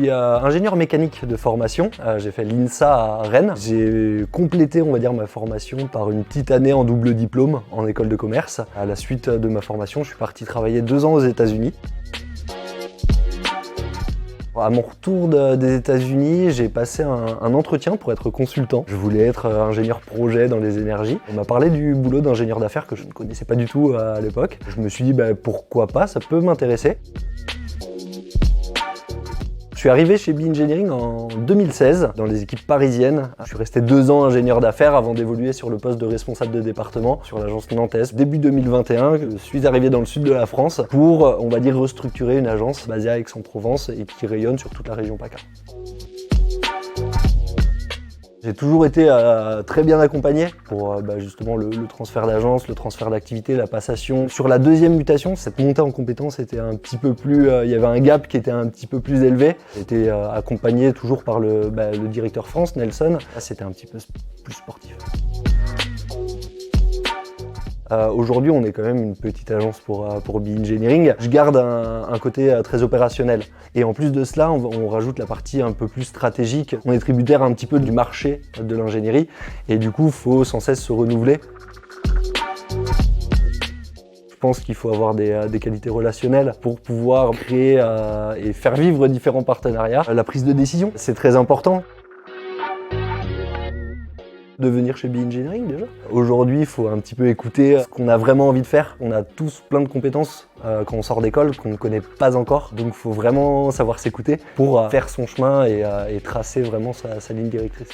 suis ingénieur mécanique de formation. J'ai fait l'INSA à Rennes. J'ai complété, on va dire, ma formation par une petite année en double diplôme en école de commerce. À la suite de ma formation, je suis parti travailler 2 ans aux États-Unis. À mon retour des États-Unis, j'ai passé un entretien pour être consultant. Je voulais être ingénieur projet dans les énergies. On m'a parlé du boulot d'ingénieur d'affaires que je ne connaissais pas du tout à l'époque. Je me suis dit pourquoi pas, ça peut m'intéresser. Je suis arrivé chez Be Engineering en 2016 dans les équipes parisiennes. Je suis resté 2 ans ingénieur d'affaires avant d'évoluer sur le poste de responsable de département sur l'agence nantaise. Début 2021, je suis arrivé dans le sud de la France pour, on va dire, restructurer une agence basée à Aix-en-Provence et qui rayonne sur toute la région PACA. J'ai toujours été très bien accompagné pour justement le transfert d'agence, le transfert d'activité, la passation. Sur la deuxième mutation, cette montée en compétences était un petit peu plus... il y avait un gap qui était un petit peu plus élevé. J'étais accompagné toujours par le directeur France, Nelson. Là, c'était un petit peu plus sportif. Aujourd'hui, on est quand même une petite agence pour Be Engineering. Je garde un côté très opérationnel. Et en plus de cela, on rajoute la partie un peu plus stratégique. On est tributaire un petit peu du marché de l'ingénierie. Et du coup, il faut sans cesse se renouveler. Je pense qu'il faut avoir des qualités relationnelles pour pouvoir créer et faire vivre différents partenariats. La prise de décision, c'est très important. De venir chez Be Engineering déjà. Aujourd'hui, il faut un petit peu écouter ce qu'on a vraiment envie de faire. On a tous plein de compétences quand on sort d'école qu'on ne connaît pas encore. Donc il faut vraiment savoir s'écouter pour faire son chemin et tracer vraiment sa ligne directrice.